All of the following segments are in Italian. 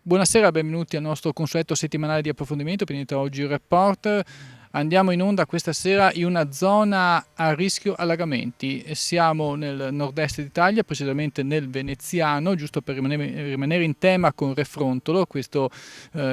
Buonasera, benvenuti al nostro consueto settimanale di approfondimento Pianeta Oggi Report. Andiamo in onda questa sera in una zona a rischio allagamenti. Siamo nel nord-est d'Italia, precisamente nel Veneziano, giusto per rimanere in tema con Refrontolo, questo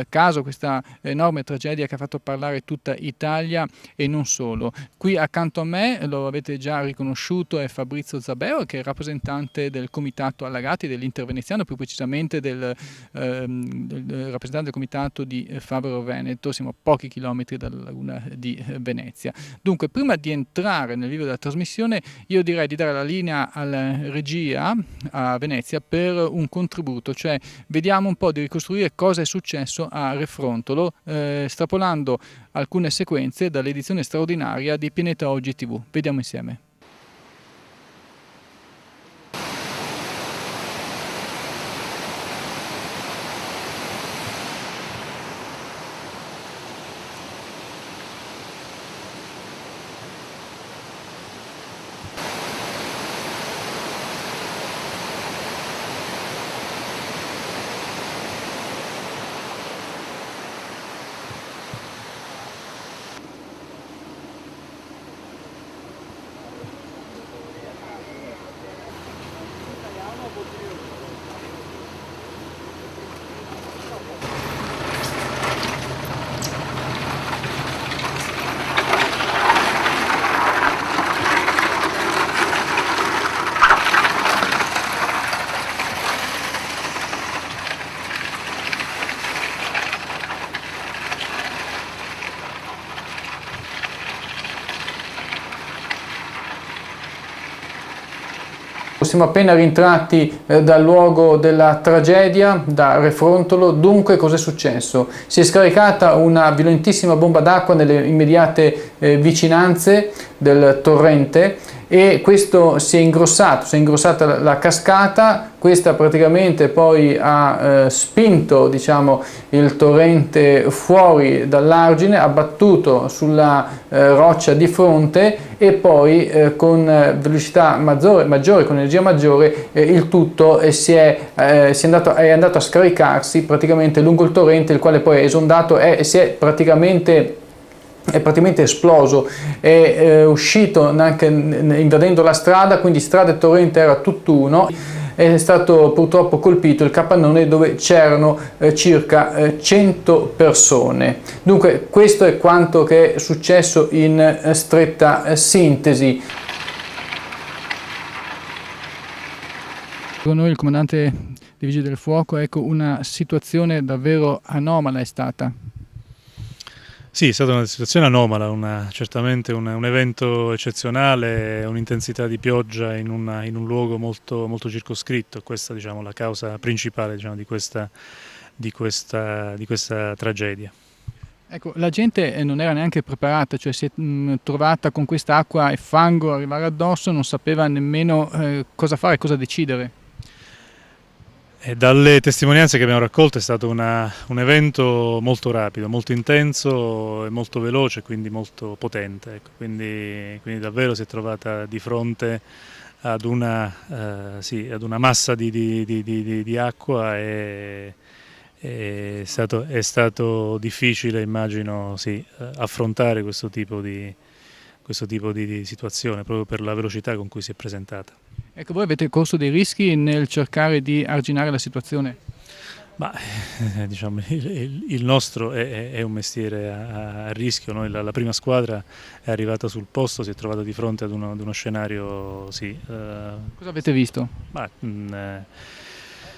caso, questa enorme tragedia che ha fatto parlare tutta Italia e non solo. Qui accanto a me, lo avete già riconosciuto, è Fabrizio Zabeo, che è rappresentante del Comitato Allagati dell'Interveneziano, più precisamente del rappresentante del comitato di Fabro Veneto. Siamo a pochi chilometri dalla laguna di Venezia. Dunque, prima di entrare nel vivo della trasmissione, io direi di dare la linea alla regia a Venezia per un contributo, cioè vediamo un po' di ricostruire cosa è successo a Refrontolo, estrapolando alcune sequenze dall'edizione straordinaria di Pianeta Oggi TV. Vediamo insieme. Siamo appena rientrati dal luogo della tragedia, da Refrontolo. Dunque, cos'è successo? Si è scaricata una violentissima bomba d'acqua nelle immediate vicinanze del torrente e questo si è ingrossata la cascata. Questa praticamente poi ha spinto, diciamo, il torrente fuori dall'argine, ha battuto sulla roccia di fronte e poi con velocità maggiore, con energia maggiore, il tutto è andato a scaricarsi praticamente lungo il torrente, il quale poi è esondato e si è praticamente esploso, è uscito anche invadendo la strada, quindi strada e torrente era tutt'uno. È stato purtroppo colpito il capannone dove c'erano circa 100 persone. Dunque questo è quanto che è successo in stretta sintesi. Secondo noi il comandante dei Vigili del Fuoco, ecco, una situazione davvero anomala è stata. Sì, è stata una situazione anomala, certamente un evento eccezionale, un'intensità di pioggia in un luogo molto, molto circoscritto. Questa, diciamo, la causa principale, diciamo, di questa tragedia. Ecco, la gente non era neanche preparata, cioè si è trovata con quest'acqua e fango arrivare addosso, non sapeva nemmeno cosa fare, cosa decidere. E dalle testimonianze che abbiamo raccolto è stato un evento molto rapido, molto intenso e molto veloce, quindi molto potente. Ecco. Quindi davvero si è trovata di fronte ad una massa di acqua e è stato difficile, immagino, sì, affrontare questo tipo di situazione proprio per la velocità con cui si è presentata. Ecco, voi avete corso dei rischi nel cercare di arginare la situazione? Ma diciamo, il nostro è un mestiere a rischio. Noi, la prima squadra è arrivata sul posto, si è trovata di fronte ad uno scenario, sì. Cosa avete visto?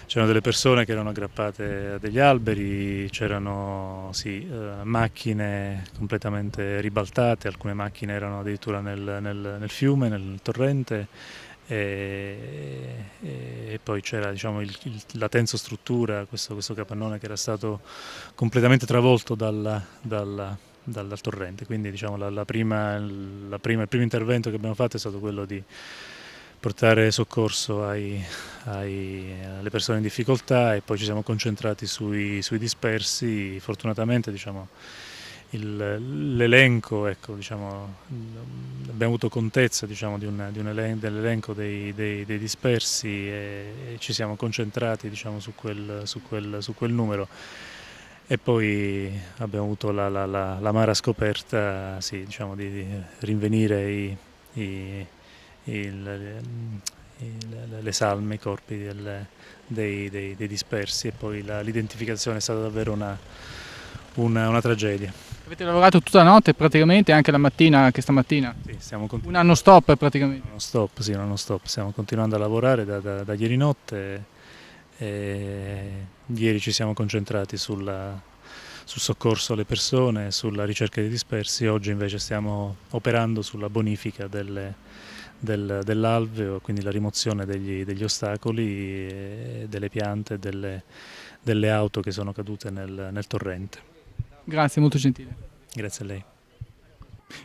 C'erano delle persone che erano aggrappate a degli alberi, c'erano, sì, macchine completamente ribaltate, alcune macchine erano addirittura nel fiume, nel torrente. E poi c'era, diciamo, la tensostruttura, questo capannone che era stato completamente travolto dal torrente. Quindi, diciamo, il primo intervento che abbiamo fatto è stato quello di portare soccorso alle persone in difficoltà e poi ci siamo concentrati sui dispersi. Fortunatamente, diciamo, l'elenco, ecco, diciamo, abbiamo avuto contezza, diciamo, dell'elenco dei dispersi e ci siamo concentrati, diciamo, su quel numero. E poi abbiamo avuto l'amara scoperta, sì, diciamo, di rinvenire le salme, i corpi dei dispersi, e poi l'identificazione è stata davvero una tragedia. Avete lavorato tutta la notte praticamente, anche la mattina, anche stamattina? Sì, stiamo Un non stop praticamente? non stop, sì, non stop. Stiamo continuando a lavorare da ieri notte. Ieri ci siamo concentrati sul soccorso alle persone, sulla ricerca dei dispersi. Oggi invece stiamo operando sulla bonifica dell'alveo, quindi la rimozione degli ostacoli, delle piante, delle auto che sono cadute nel torrente. Grazie, molto gentile. Grazie a lei.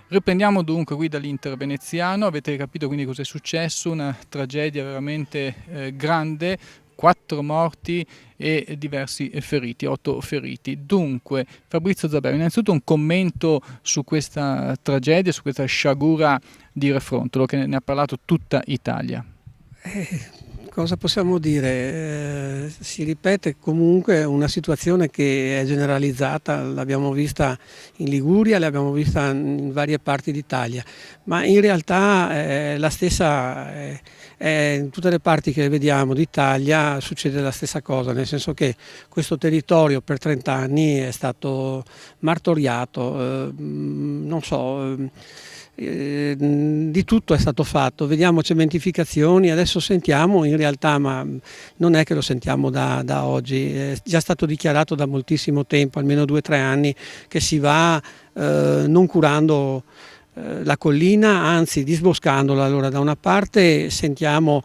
Riprendiamo dunque qui dall'Inter veneziano. Avete capito quindi cosa è successo, una tragedia veramente grande, 4 morti e diversi feriti, 8 feriti. Dunque, Fabrizio Zabero, innanzitutto un commento su questa tragedia, su questa sciagura di Refrontolo, che ne ha parlato tutta Italia. Cosa possiamo dire? Si ripete comunque una situazione che è generalizzata, l'abbiamo vista in Liguria, l'abbiamo vista in varie parti d'Italia, ma in realtà la stessa, in tutte le parti che vediamo d'Italia succede la stessa cosa, nel senso che questo territorio per 30 anni è stato martoriato, non so. Di tutto è stato fatto, vediamo cementificazioni, adesso sentiamo in realtà, ma non è che lo sentiamo da oggi, è già stato dichiarato da moltissimo tempo, almeno 2 o 3 anni, che si va non curando la collina, anzi disboscandola. Allora da una parte sentiamo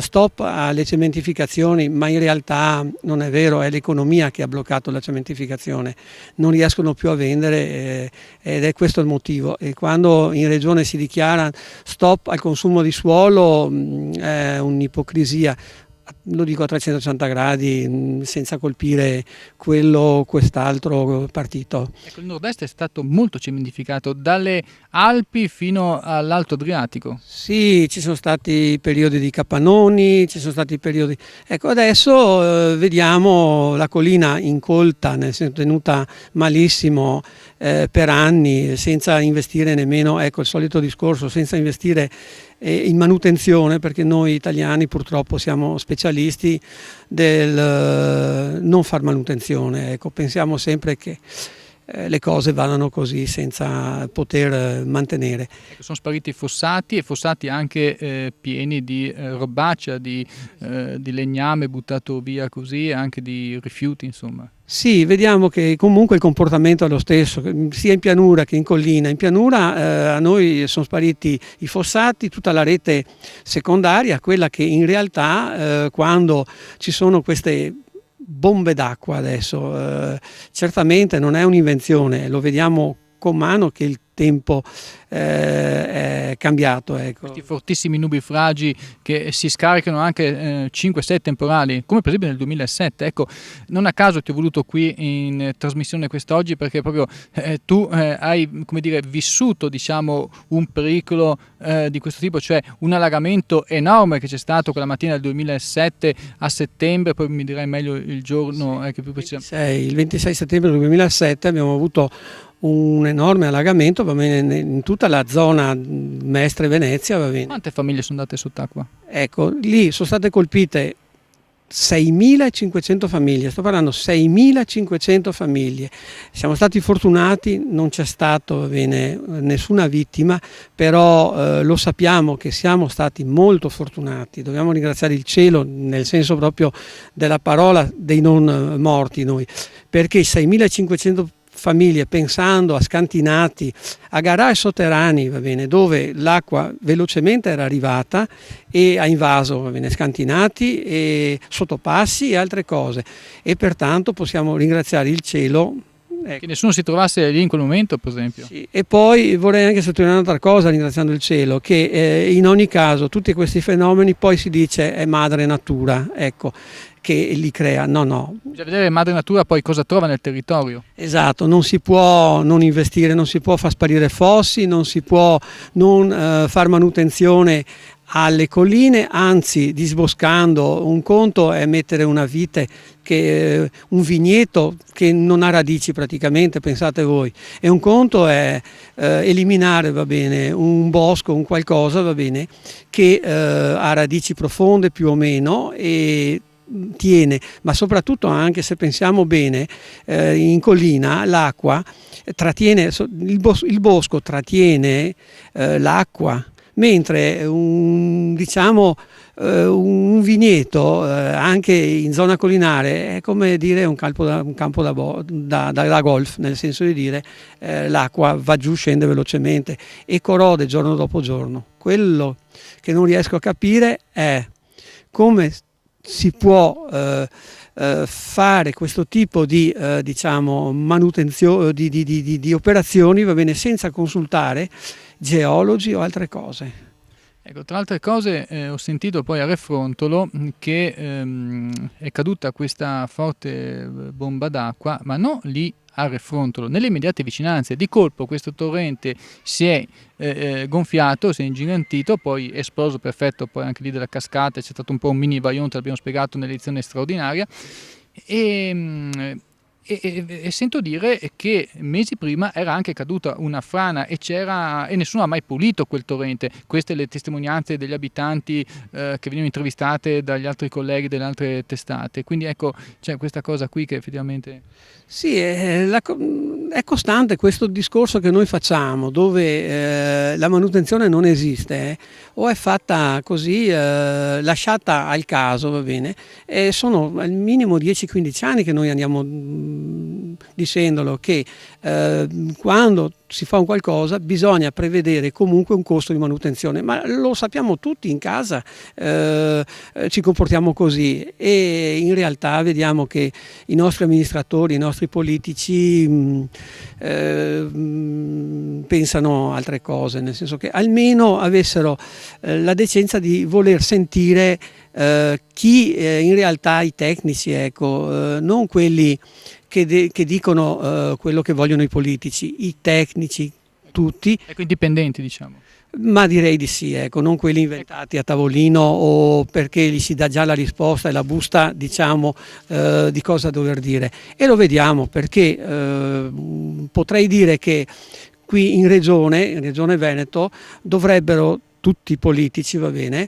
stop alle cementificazioni, ma in realtà non è vero, è l'economia che ha bloccato la cementificazione, non riescono più a vendere ed è questo il motivo. E quando in regione si dichiara stop al consumo di suolo è un'ipocrisia. Lo dico a 360 gradi, senza colpire quello o quest'altro partito. Ecco, il nord-est è stato molto cementificato, dalle Alpi fino all'Alto Adriatico. Sì, ci sono stati periodi di capannoni, ci sono stati periodi. Ecco, adesso vediamo la collina incolta, nel senso tenuta malissimo per anni, senza investire nemmeno, ecco il solito discorso, senza investire in manutenzione, perché noi italiani purtroppo siamo specialisti del non far manutenzione. Ecco, pensiamo sempre che le cose vadano così senza poter mantenere. Sono spariti i fossati, e fossati anche pieni di robaccia, di legname buttato via così, anche di rifiuti, insomma. Sì, vediamo che comunque il comportamento è lo stesso, sia in pianura che in collina. In pianura a noi sono spariti i fossati, tutta la rete secondaria, quella che in realtà quando ci sono queste bombe d'acqua adesso, certamente non è un'invenzione, lo vediamo con mano che il tempo è cambiato. Ecco. Questi fortissimi nubifragi che si scaricano anche 5-6 temporali, come per esempio nel 2007. Ecco, non a caso ti ho voluto qui in trasmissione quest'oggi, perché proprio tu hai, come dire, vissuto, diciamo, un pericolo di questo tipo, cioè un allagamento enorme che c'è stato quella mattina del 2007 a settembre, poi mi dirai meglio il giorno che più precisamente. Il 26 settembre del 2007 abbiamo avuto un enorme allagamento, va bene, in tutta la zona Mestre Venezia, va bene. Quante famiglie sono andate sott'acqua? Ecco, lì sono state colpite 6.500 famiglie, sto parlando 6.500 famiglie. Siamo stati fortunati, non c'è stato, va bene, nessuna vittima, però lo sappiamo che siamo stati molto fortunati, dobbiamo ringraziare il cielo nel senso proprio della parola, dei non morti noi, perché 6.500 famiglie, pensando a scantinati, a garage sotterranei, va bene, dove l'acqua velocemente era arrivata e ha invaso, va bene, scantinati e sottopassi e altre cose, e pertanto possiamo ringraziare il cielo Ecco. Che nessuno si trovasse lì in quel momento, per esempio. Sì, e poi vorrei anche sottolineare un'altra cosa, ringraziando il cielo, che in ogni caso tutti questi fenomeni poi si dice è madre natura, ecco, che li crea. No. Bisogna vedere madre natura poi cosa trova nel territorio. Esatto, non si può non investire, non si può far sparire fossi, non si può non far manutenzione alle colline, anzi disboscando. Un conto è mettere una vite, un vigneto che non ha radici praticamente, pensate voi, e un conto è eliminare, va bene, un bosco, un qualcosa, va bene, che ha radici profonde più o meno e tiene, ma soprattutto anche se pensiamo bene, in collina l'acqua trattiene, il bosco trattiene l'acqua, mentre un vigneto anche in zona collinare è come dire un campo da golf, nel senso di dire l'acqua va giù, scende velocemente e corrode giorno dopo giorno. Quello che non riesco a capire è come si può fare questo tipo di manutenzione, di operazioni, va bene, senza consultare geologi o altre cose. Ecco, tra altre cose ho sentito poi a Refrontolo che è caduta questa forte bomba d'acqua, ma non lì a Refrontolo, nelle immediate vicinanze. Di colpo questo torrente si è gonfiato, si è ingigantito, poi è esploso per effetto poi anche lì della cascata, c'è stato un po' un mini vaion, l'abbiamo spiegato nell'edizione straordinaria, e sento dire che mesi prima era anche caduta una frana e nessuno ha mai pulito quel torrente. Queste le testimonianze degli abitanti che venivano intervistate dagli altri colleghi delle altre testate. Quindi ecco, c'è questa cosa qui che effettivamente... Sì, è costante questo discorso che noi facciamo, dove la manutenzione non esiste, o è fatta così, lasciata al caso, va bene, e sono al minimo 10-15 anni che noi andiamo dicendolo che quando si fa un qualcosa bisogna prevedere comunque un costo di manutenzione, ma lo sappiamo tutti in casa, ci comportiamo così e in realtà vediamo che i nostri amministratori, i nostri politici pensano altre cose, nel senso che almeno avessero la decenza di voler sentire chi in realtà, i tecnici, ecco, non quelli che dicono quello che vogliono i politici, i tecnici, tutti. Ecco, indipendenti, diciamo. Ma direi di sì, ecco, non quelli inventati a tavolino o perché gli si dà già la risposta e la busta, diciamo, di cosa dover dire. E lo vediamo perché potrei dire che qui in Regione Veneto, dovrebbero tutti i politici, va bene,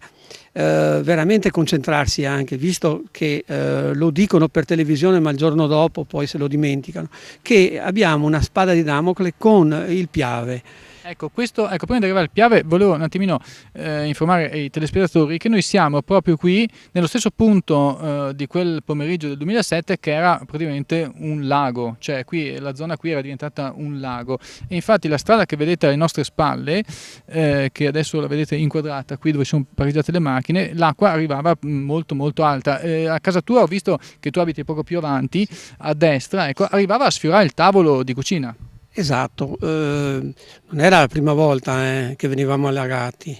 veramente concentrarsi anche, visto che lo dicono per televisione ma il giorno dopo poi se lo dimenticano, che abbiamo una spada di Damocle con il Piave. Ecco, prima di arrivare al Piave volevo un attimino informare i telespettatori che noi siamo proprio qui nello stesso punto di quel pomeriggio del 2007 che era praticamente un lago, cioè qui la zona qui era diventata un lago e infatti la strada che vedete alle nostre spalle, che adesso la vedete inquadrata qui dove sono parcheggiate le macchine, l'acqua arrivava molto molto alta. A casa tua ho visto che tu abiti poco più avanti, a destra, ecco, arrivava a sfiorare il tavolo di cucina. Esatto, non era la prima volta che venivamo allagati,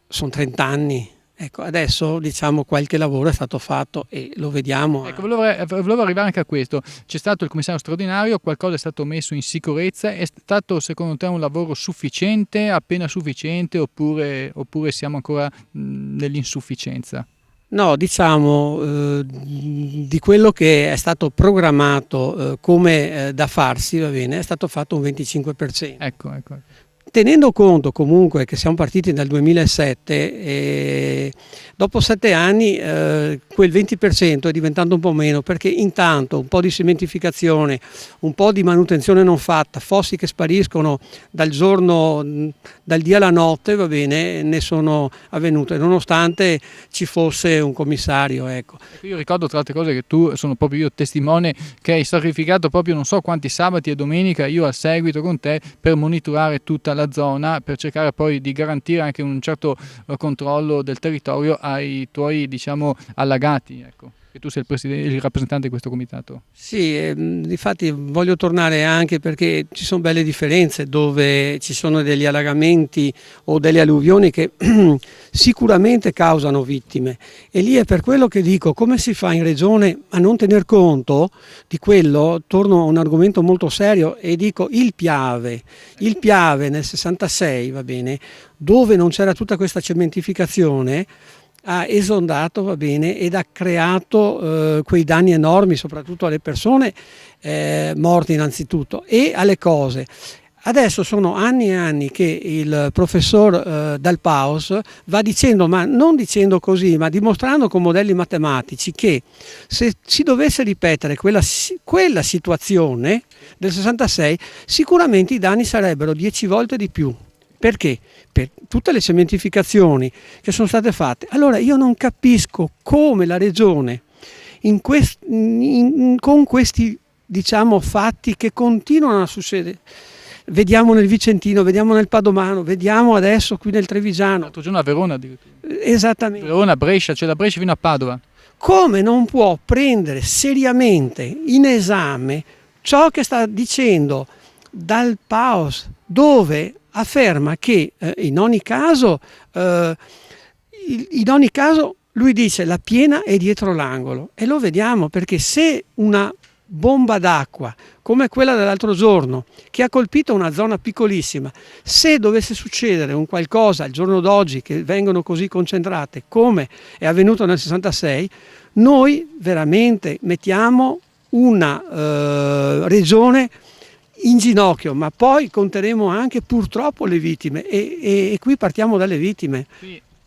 sono 30 anni, ecco, adesso diciamo qualche lavoro è stato fatto e lo vediamo. Ecco, volevo arrivare anche a questo, c'è stato il commissario straordinario, qualcosa è stato messo in sicurezza, è stato secondo te un lavoro sufficiente, appena sufficiente oppure siamo ancora nell'insufficienza? No, diciamo di quello che è stato programmato come da farsi, va bene, è stato fatto un 25%. Ecco. Tenendo conto comunque che siamo partiti dal 2007 e dopo 7 anni quel 20% è diventato un po' meno perché intanto un po' di cementificazione, un po' di manutenzione non fatta, fossi che spariscono dal dì alla notte, va bene, ne sono avvenute nonostante ci fosse un commissario. Ecco. Io ricordo tra altre cose che tu, sono proprio io testimone, che hai sacrificato proprio non so quanti sabati e domenica io a seguito con te per monitorare tutta la zona per cercare poi di garantire anche un certo controllo del territorio ai tuoi, diciamo, allagati, ecco. E tu sei il rappresentante di questo comitato. Sì, infatti voglio tornare anche perché ci sono belle differenze dove ci sono degli allagamenti o delle alluvioni che sicuramente causano vittime, e lì è per quello che dico, come si fa in regione a non tener conto di quello? Torno a un argomento molto serio e dico il Piave nel 66, va bene, dove non c'era tutta questa cementificazione, ha esondato, va bene, ed ha creato quei danni enormi soprattutto alle persone morte innanzitutto e alle cose. Adesso sono anni e anni che il professor Dal Paus va dicendo, ma non dicendo così, ma dimostrando con modelli matematici che se si dovesse ripetere quella situazione del 66 sicuramente i danni sarebbero 10 volte di più. Perché? Per tutte le cementificazioni che sono state fatte. Allora io non capisco come la regione con questi, diciamo, fatti che continuano a succedere, vediamo nel Vicentino, vediamo nel Padovano, vediamo adesso qui nel Trevigiano. L'altro giorno a Verona addirittura. Esattamente. Verona, Brescia, c'è da Brescia fino a Padova. Come non può prendere seriamente in esame ciò che sta dicendo Dal Paus, dove afferma che in ogni caso lui dice la piena è dietro l'angolo, e lo vediamo perché se una bomba d'acqua come quella dell'altro giorno che ha colpito una zona piccolissima, se dovesse succedere un qualcosa al giorno d'oggi che vengono così concentrate come è avvenuto nel 66, noi veramente mettiamo una regione in ginocchio, ma poi conteremo anche purtroppo le vittime e qui partiamo dalle vittime.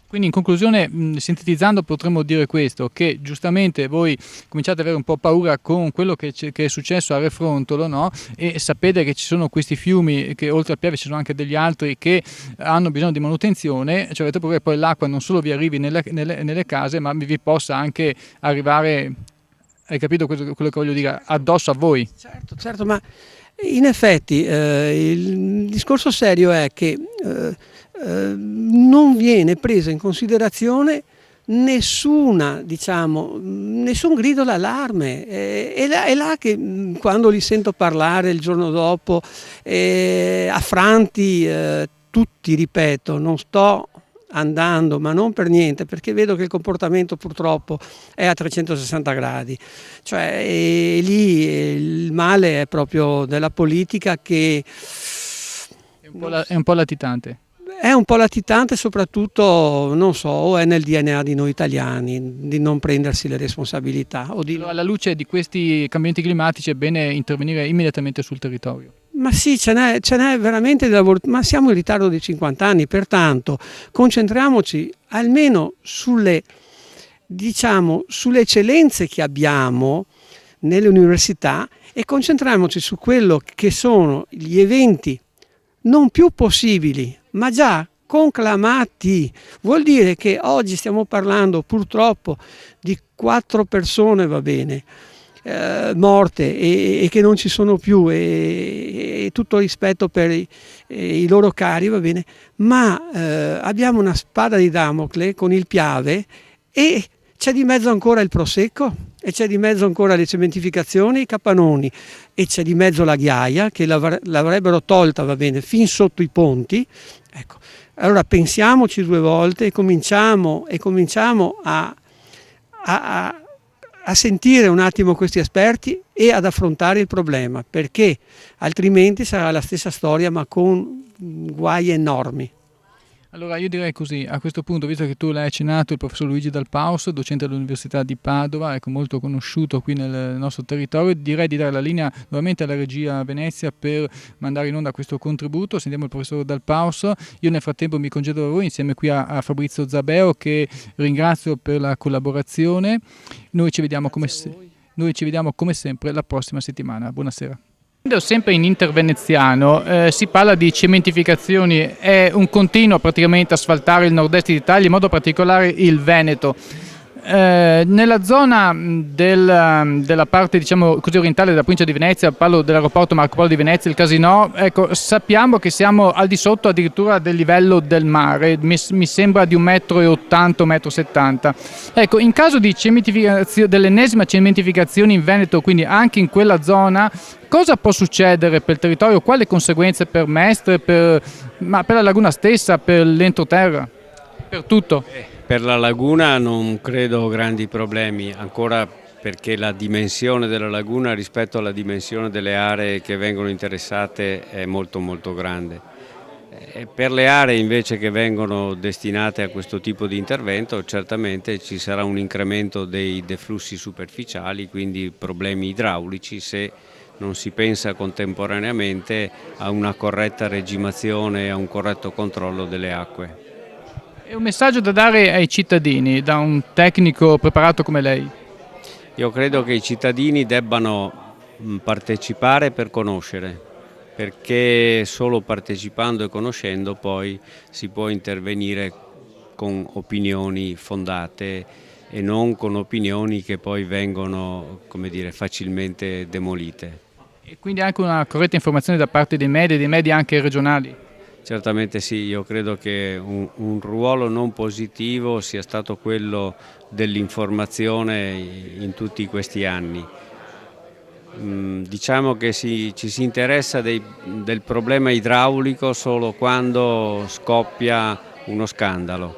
Quindi in conclusione, sintetizzando, potremmo dire questo, che giustamente voi cominciate ad avere un po' paura con quello che è successo a Refrontolo, no? E sapete che ci sono questi fiumi, che oltre al Piave ci sono anche degli altri che hanno bisogno di manutenzione, cioè avete paura che poi l'acqua non solo vi arrivi nelle case, ma vi possa anche arrivare, hai capito quello che voglio dire, addosso a voi. Certo, ma in effetti il discorso serio è che non viene presa in considerazione nessun grido d'allarme. È là che quando li sento parlare il giorno dopo affranti, tutti, ripeto, non sto andando, ma non per niente, perché vedo che il comportamento purtroppo è a 360 gradi, cioè lì il male è proprio della politica che è un po' latitante. È un po' latitante, soprattutto, non so, o è nel DNA di noi italiani di non prendersi le responsabilità. Allora, alla luce di questi cambiamenti climatici è bene intervenire immediatamente sul territorio. Ma sì, ce n'è veramente di lavoro, ma siamo in ritardo di 50 anni, pertanto concentriamoci almeno sulle eccellenze che abbiamo nelle università e concentriamoci su quello che sono gli eventi non più possibili, ma già conclamati. Vuol dire che oggi stiamo parlando purtroppo di 4 persone, va bene, morte e che non ci sono più, e tutto rispetto per i loro cari, va bene, ma abbiamo una spada di Damocle con il Piave e c'è di mezzo ancora il Prosecco e c'è di mezzo ancora le cementificazioni, i capannoni, e c'è di mezzo la ghiaia che l'avrebbero tolta, va bene, fin sotto i ponti. Ecco, allora pensiamoci 2 volte e cominciamo a sentire un attimo questi esperti e ad affrontare il problema, perché altrimenti sarà la stessa storia ma con guai enormi. Allora io direi così, a questo punto, visto che tu l'hai accennato, il professor Luigi Dal Paus, docente dell'Università di Padova, ecco, molto conosciuto qui nel nostro territorio, direi di dare la linea nuovamente alla regia Venezia per mandare in onda questo contributo. Sentiamo il professor Dal Paus. Io nel frattempo mi congedo da voi insieme qui a Fabrizio Zabeo, che ringrazio per la collaborazione. Noi ci vediamo come sempre la prossima settimana. Buonasera. Sempre in interveneziano si parla di cementificazioni, è un continuo praticamente asfaltare il nord-est d'Italia, in modo particolare il Veneto. Nella zona della parte, diciamo così, orientale della provincia di Venezia, parlo dell'aeroporto Marco Polo di Venezia, il Casinò, ecco, sappiamo che siamo al di sotto addirittura del livello del mare, mi sembra di 1,80 m, 1,70 m. Ecco, in caso di dell'ennesima cementificazione in Veneto, quindi anche in quella zona, cosa può succedere per il territorio? Quali conseguenze per Mestre, ma per la laguna stessa, per l'entroterra, per tutto? Per la laguna non credo grandi problemi, ancora perché la dimensione della laguna rispetto alla dimensione delle aree che vengono interessate è molto molto grande. Per le aree invece che vengono destinate a questo tipo di intervento certamente ci sarà un incremento dei deflussi superficiali, quindi problemi idraulici se non si pensa contemporaneamente a una corretta regimazione e a un corretto controllo delle acque. È un messaggio da dare ai cittadini, da un tecnico preparato come lei. Io credo che i cittadini debbano partecipare per conoscere, perché solo partecipando e conoscendo poi si può intervenire con opinioni fondate e non con opinioni che poi vengono, come dire, facilmente demolite. E quindi anche una corretta informazione da parte dei media anche regionali. Certamente sì, io credo che un ruolo non positivo sia stato quello dell'informazione in tutti questi anni. Diciamo che ci si interessa del problema idraulico solo quando scoppia uno scandalo,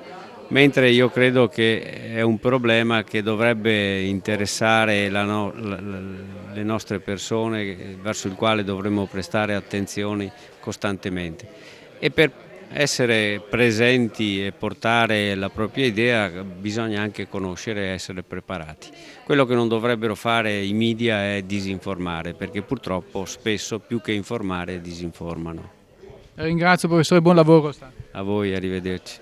mentre io credo che è un problema che dovrebbe interessare le nostre persone, verso il quale dovremmo prestare attenzione costantemente. E per essere presenti e portare la propria idea bisogna anche conoscere e essere preparati. Quello che non dovrebbero fare i media è disinformare, perché purtroppo spesso più che informare disinformano. Ringrazio professore, buon lavoro. A voi, arrivederci.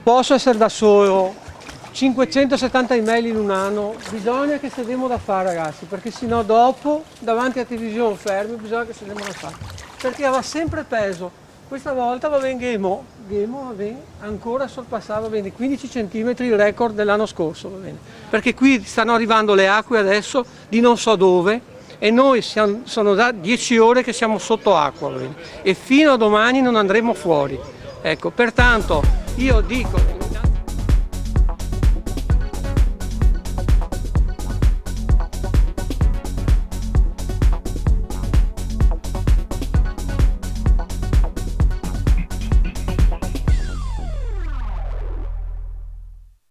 Posso essere da solo, 570 email in un anno, bisogna che sedemo da fare ragazzi, perché sennò dopo davanti alla televisione fermi bisogna che sedemo da fare, perché va sempre peso. Questa volta va bene Ghemo va bene, ancora sorpassava bene 15 cm il record dell'anno scorso, va bene, perché qui stanno arrivando le acque adesso di non so dove e noi sono da 10 ore che siamo sotto acqua, va bene, e fino a domani non andremo fuori. Ecco, pertanto io dico